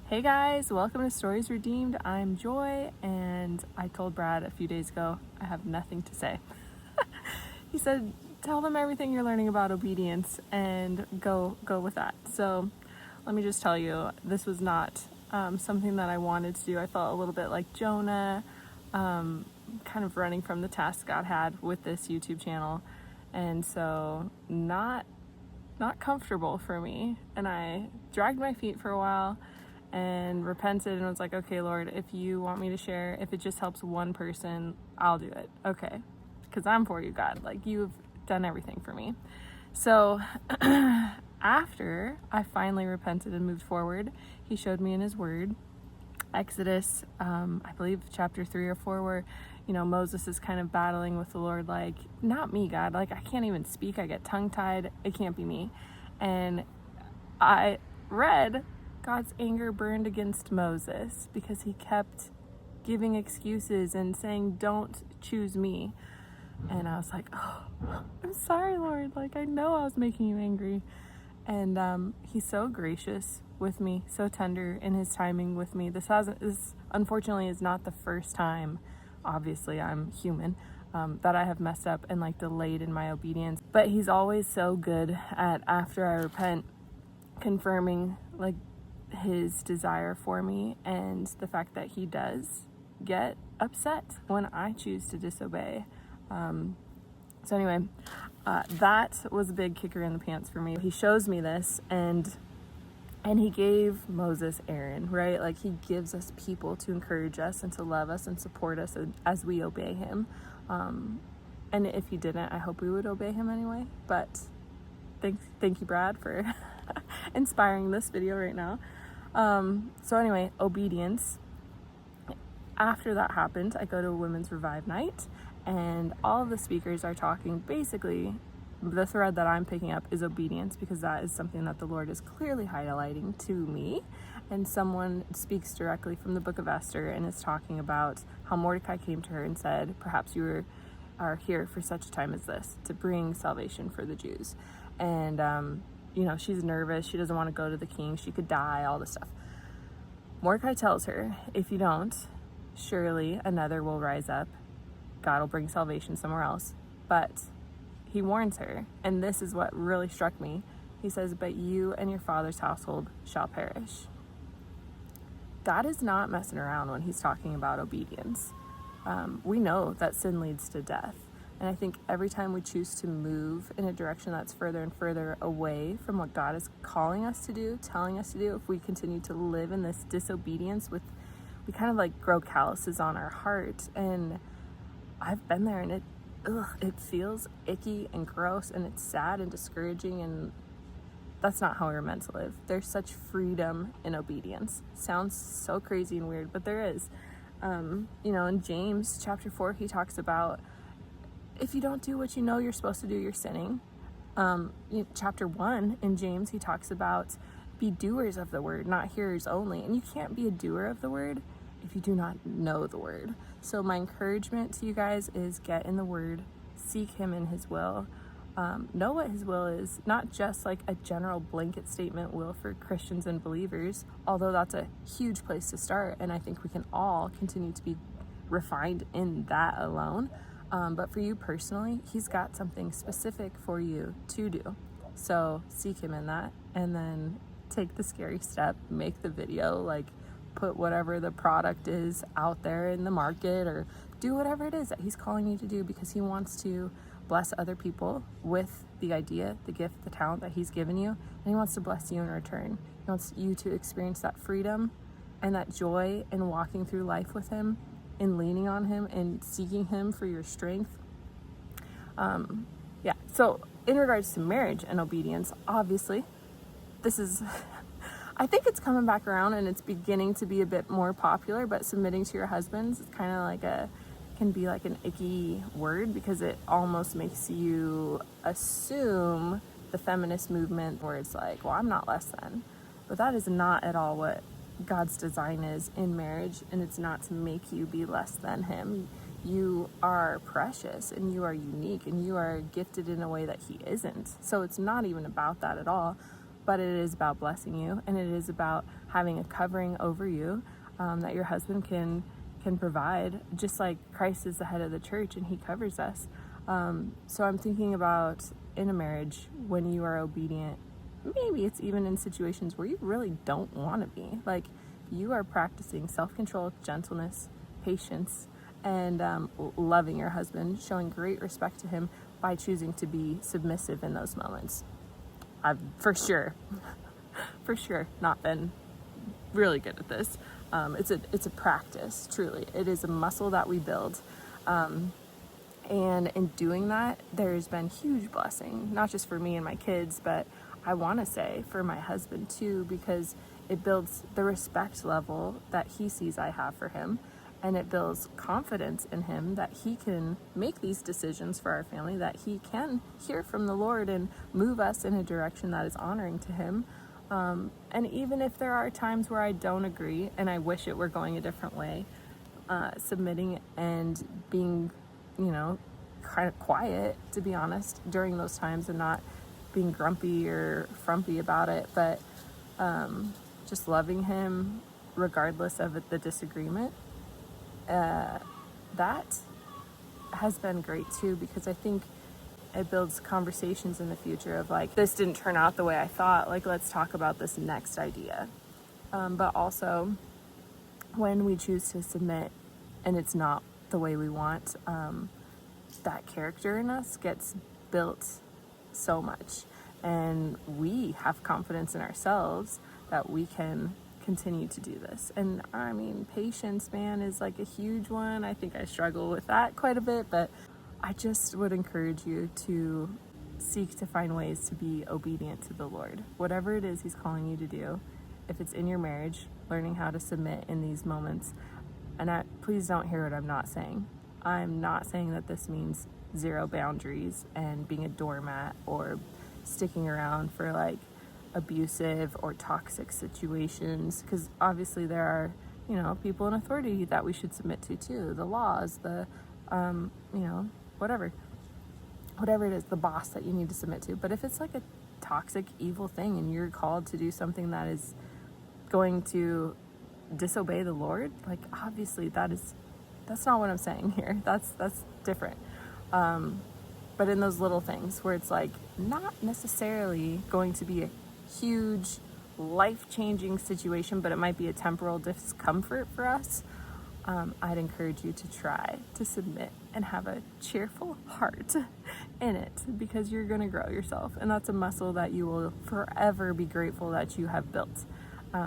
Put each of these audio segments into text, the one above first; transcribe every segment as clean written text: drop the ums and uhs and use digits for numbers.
Hey guys, welcome to Stories Redeemed. I'm Joy, and I told Brad a few days ago I have nothing to say. He said, tell them everything you're learning about obedience and go with that. So let me just tell you, this was not something that I wanted to do. I felt a little bit like Jonah, kind of running from the task God had with this YouTube channel. And so not comfortable for me. And I dragged my feet for a while and repented and was like, okay, Lord, if you want me to share, if it just helps one person, I'll do it. Okay. Because I'm for you, God. Like, you've done everything for me. So after I finally repented and moved forward, he showed me in his word, Exodus, I believe chapter 3 or 4, where, Moses is kind of battling with the Lord, like, not me, God. Like, I can't even speak. I get tongue-tied. It can't be me. And I read God's anger burned against Moses because he kept giving excuses and saying, don't choose me. And I was like, oh, I'm sorry, Lord. Like, I know I was making you angry. And he's so gracious with me, so tender in his timing with me. This unfortunately is not the first time, obviously I'm human, that I have messed up and like delayed in my obedience. But he's always so good at, after I repent, confirming like his desire for me and the fact that he does get upset when I choose to disobey. So anyway, that was a big kicker in the pants for me. He shows me this, and he gave Moses Aaron, right? Like, he gives us people to encourage us and to love us and support us as we obey him. And if he didn't, I hope we would obey him anyway. But thank you, Brad, for inspiring this video right now. So anyway, obedience. After that happened, I go to a women's revive night, and all of the speakers are talking, basically the thread that I'm picking up is obedience, because that is something that the Lord is clearly highlighting to me. And someone speaks directly from the book of Esther and is talking about how Mordecai came to her and said, perhaps you are here for such a time as this, to bring salvation for the Jews. And she's nervous. She doesn't want to go to the king. She could die, all this stuff. Mordecai tells her, if you don't, surely another will rise up. God will bring salvation somewhere else. But he warns her, and this is what really struck me. He says, but you and your father's household shall perish. God is not messing around when he's talking about obedience. We know that sin leads to death. And I think every time we choose to move in a direction that's further and further away from what God is calling us to do, telling us to do, if we continue to live in this disobedience, we kind of like grow calluses on our heart. And I've been there, and it feels icky and gross, and it's sad and discouraging, and that's not how we're meant to live. There's such freedom in obedience. Sounds so crazy and weird, but there is. In James chapter 4, he talks about, if you don't do what you know you're supposed to do, you're sinning. Chapter 1 in James, he talks about, be doers of the word, not hearers only. And you can't be a doer of the word if you do not know the word. So my encouragement to you guys is get in the word, seek him in his will, know what his will is, not just like a general blanket statement will for Christians and believers, although that's a huge place to start. And I think we can all continue to be refined in that alone. But for you personally, he's got something specific for you to do. So seek him in that, and then take the scary step, make the video, like put whatever the product is out there in the market, or do whatever it is that he's calling you to do, because he wants to bless other people with the idea, the gift, the talent that he's given you. And he wants to bless you in return. He wants you to experience that freedom and that joy in walking through life with him, in leaning on him and seeking him for your strength. So in regards to marriage and obedience, obviously, this is, I think it's coming back around and it's beginning to be a bit more popular, but submitting to your husbands is kind of like can be like an icky word, because it almost makes you assume the feminist movement, where it's like, well, I'm not less than. But that is not at all what God's design is in marriage, and it's not to make you be less than him. You are precious, and you are unique, and you are gifted in a way that he isn't. So it's not even about that at all. but it is about blessing you, and it is about having a covering over you that your husband can provide, just like Christ is the head of the church and he covers us. So I'm thinking about in a marriage, when you are obedient, maybe it's even in situations where you really don't want to be, like you are practicing self-control, gentleness, patience, and loving your husband, showing great respect to him by choosing to be submissive in those moments. I've for sure not been really good at this. It's a practice, truly. It is a muscle that we build. And in doing that, there's been huge blessing, not just for me and my kids, but I want to say for my husband too, because it builds the respect level that he sees I have for him. And it builds confidence in him that he can make these decisions for our family, that he can hear from the Lord and move us in a direction that is honoring to him. And even if there are times where I don't agree and I wish it were going a different way, submitting and being, kind of quiet, to be honest, during those times, and not being grumpy or frumpy about it, but just loving him regardless of the disagreement. That has been great too, because I think it builds conversations in the future of like, this didn't turn out the way I thought, like let's talk about this next idea. But also when we choose to submit and it's not the way we want, that character in us gets built so much, and we have confidence in ourselves that we can continue to do this. And I mean, patience, man, is like a huge one. I think I struggle with that quite a bit, but I just would encourage you to seek to find ways to be obedient to the Lord. Whatever it is he's calling you to do, if it's in your marriage, learning how to submit in these moments. And please don't hear what I'm not saying. I'm not saying that this means zero boundaries and being a doormat or sticking around for like abusive or toxic situations, because obviously there are, people in authority that we should submit to too, the laws, the whatever it is, the boss that you need to submit to. But if it's like a toxic, evil thing and you're called to do something that is going to disobey the Lord, like obviously that's not what I'm saying here. That's different. But in those little things where it's like not necessarily going to be a huge life-changing situation, but it might be a temporal discomfort for us, I'd encourage you to try to submit and have a cheerful heart in it, because you're going to grow yourself, and that's a muscle that you will forever be grateful that you have built,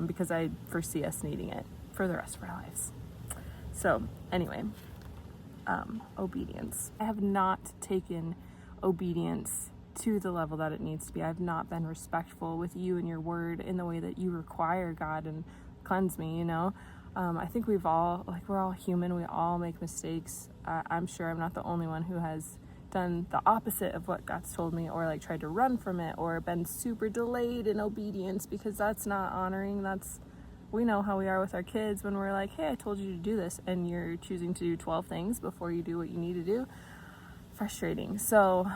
because I foresee us needing it for the rest of our lives. So anyway, obedience. I have not taken obedience to the level that it needs to be. I've not been respectful with you and your word in the way that you require, God, and cleanse me, I think we're all human. We all make mistakes. I'm sure I'm not the only one who has done the opposite of what God's told me, or like tried to run from it, or been super delayed in obedience, because that's not honoring. We know how we are with our kids when we're like, hey, I told you to do this, and you're choosing to do 12 things before you do what you need to do. Frustrating. So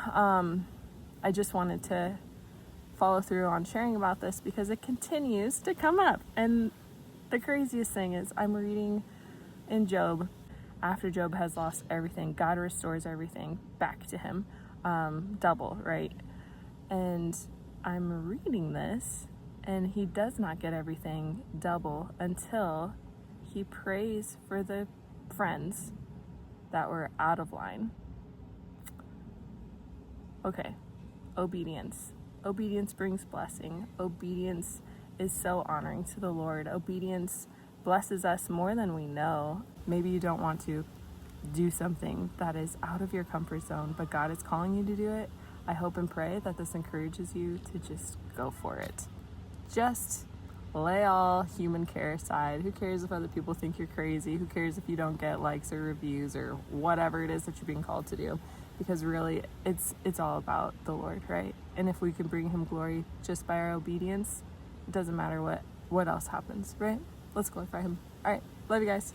I just wanted to follow through on sharing about this, because it continues to come up. And the craziest thing is, I'm reading in Job, after Job has lost everything, God restores everything back to him, double, right? And I'm reading this, and he does not get everything double until he prays for the friends that were out of line. Okay, obedience. Obedience brings blessing. Obedience is so honoring to the Lord. Obedience blesses us more than we know. Maybe you don't want to do something that is out of your comfort zone, but God is calling you to do it. I hope and pray that this encourages you to just go for it. Just lay all human care aside. Who cares if other people think you're crazy? Who cares if you don't get likes or reviews or whatever it is that you're being called to do? Because really, it's all about the Lord, right? And if we can bring him glory just by our obedience, it doesn't matter what else happens, right? Let's glorify him. All right, love you guys.